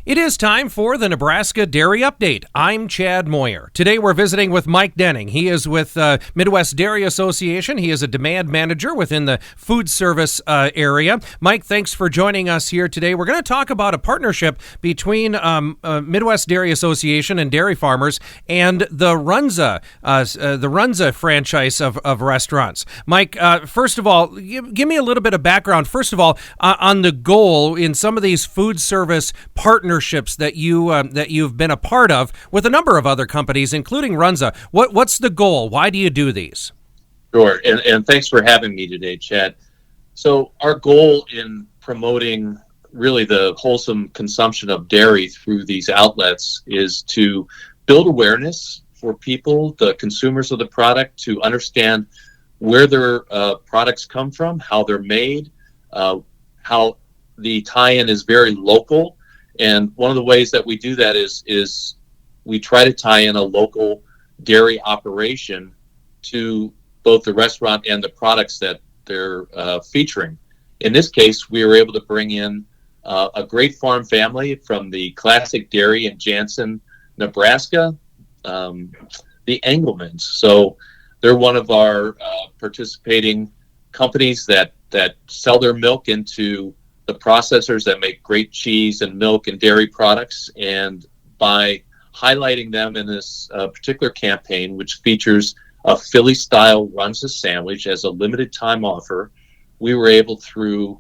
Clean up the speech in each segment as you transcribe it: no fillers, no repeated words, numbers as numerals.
It is time for the Nebraska Dairy Update. I'm Chad Moyer. Today we're visiting with Mike Denning. He is with Midwest Dairy Association. He is a demand manager within the food service area. Mike, thanks for joining us here today. We're going to talk about a partnership between Midwest Dairy Association and dairy farmers and the Runza franchise of restaurants. Mike, first of all, give me a little bit of background. First of all, on the goal in some of these food service partnerships that you've been a part of with a number of other companies, including Runza. What's the goal? Why do you do these? Sure, and thanks for having me today, Chad. So our goal in promoting really the wholesome consumption of dairy through these outlets is to build awareness for people, the consumers of the product, to understand where their products come from, how they're made, how the tie-in is very local. And one of the ways that we do that is we try to tie in a local dairy operation to both the restaurant and the products that they're featuring. In this case, we were able to bring in a great farm family from the Classic Dairy in Jansen, Nebraska, the Engelmans. So they're one of our participating companies that sell their milk into the processors that make great cheese and milk and dairy products. And by highlighting them in this particular campaign, which features a Philly-style Runza sandwich as a limited time offer, we were able, through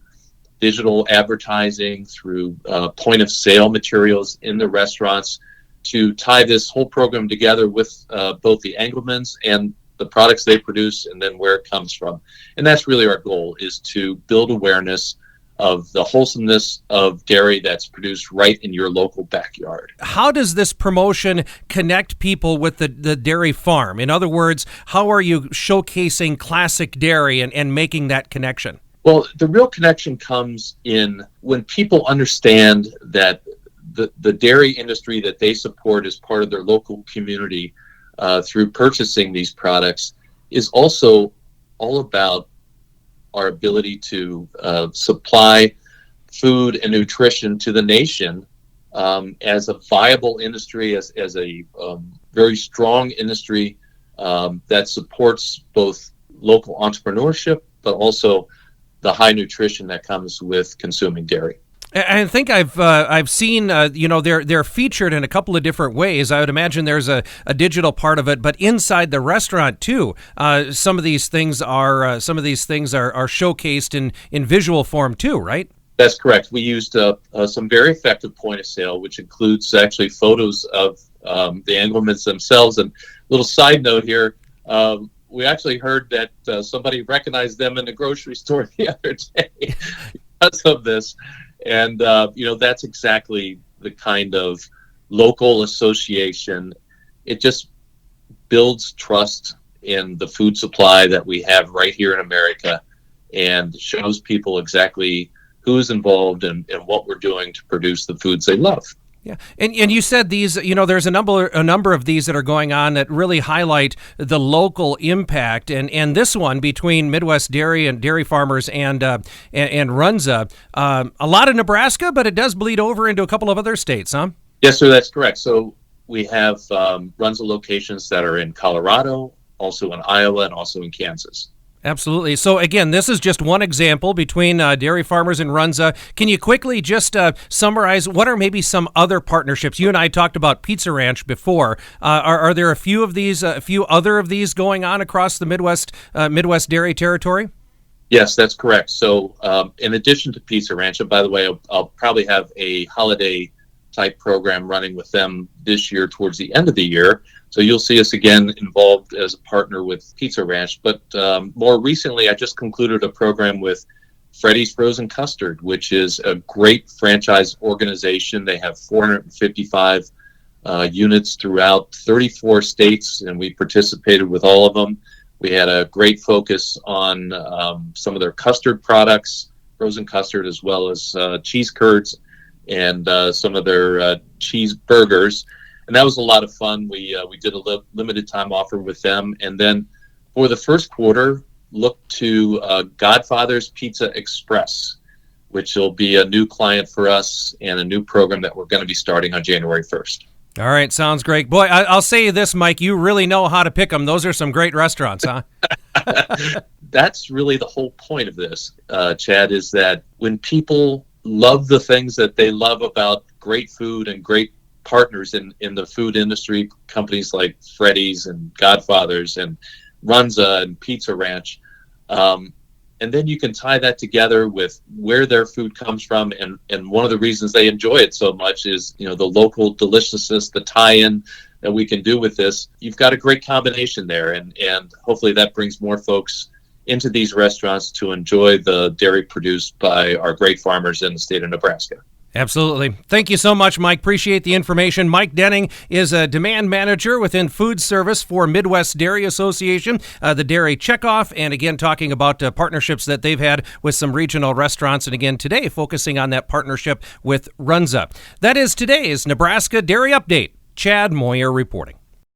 digital advertising, through point of sale materials in the restaurants, to tie this whole program together with both the Engelmans and the products they produce and then where it comes from. And that's really our goal, is to build awareness of the wholesomeness of dairy that's produced right in your local backyard. How does this promotion connect people with the dairy farm? In other words, how are you showcasing classic dairy and making that connection? Well, the real connection comes in when people understand that the dairy industry that they support as part of their local community through purchasing these products is also all about our ability to supply food and nutrition to the nation as a viable industry, as a very strong industry that supports both local entrepreneurship, but also the high nutrition that comes with consuming dairy. I think I've seen they're featured in a couple of different ways. I would imagine there's a digital part of it, but inside the restaurant too, some of these things are showcased in visual form too, right? That's correct. We used some very effective point of sale, which includes actually photos of the Engelmans themselves. And a little side note here, we actually heard that somebody recognized them in the grocery store the other day because of this. And, that's exactly the kind of local association. It just builds trust in the food supply that we have right here in America and shows people exactly who's involved and what we're doing to produce the foods they love. Yeah, and you said these, there's a number of these that are going on that really highlight the local impact, and this one between Midwest Dairy and dairy farmers and Runza, a lot of Nebraska, but it does bleed over into a couple of other states, huh? Yes, sir, that's correct. So we have Runza locations that are in Colorado, also in Iowa, and also in Kansas. Absolutely. So again, this is just one example between dairy farmers and Runza. Can you quickly just summarize what are maybe some other partnerships? You and I talked about Pizza Ranch before. Are there a few other of these going on across the Midwest dairy territory? Yes, that's correct. So in addition to Pizza Ranch, and by the way, I'll probably have a holiday type program running with them this year towards the end of the year. So you'll see us again involved as a partner with Pizza Ranch. But more recently, I just concluded a program with Freddy's Frozen Custard, which is a great franchise organization. They have 455 units throughout 34 states, and we participated with all of them. We had a great focus on some of their custard products, frozen custard, as well as cheese curds and some of their cheeseburgers. And that was a lot of fun. We did a limited time offer with them. And then for the first quarter, look to Godfather's Pizza Express. which will be a new client for us and a new program that we're going to be starting on January 1st. All right, sounds great. Boy, I'll say this, Mike, you really know how to pick them. Those are some great restaurants, huh? That's really the whole point of this, Chad, is that when people love the things that they love about great food and great partners in the food industry, companies like Freddy's and Godfather's and Runza and Pizza Ranch, and then you can tie that together with where their food comes from, and one of the reasons they enjoy it so much is, the local deliciousness, the tie-in that we can do with this. You've got a great combination there, and hopefully that brings more folks into these restaurants to enjoy the dairy produced by our great farmers in the state of Nebraska. Absolutely. Thank you so much, Mike. Appreciate the information. Mike Denning is a demand manager within food service for Midwest Dairy Association, the Dairy Checkoff, and again, talking about partnerships that they've had with some regional restaurants, and again, today, focusing on that partnership with Runza. That is today's Nebraska Dairy Update. Chad Moyer reporting.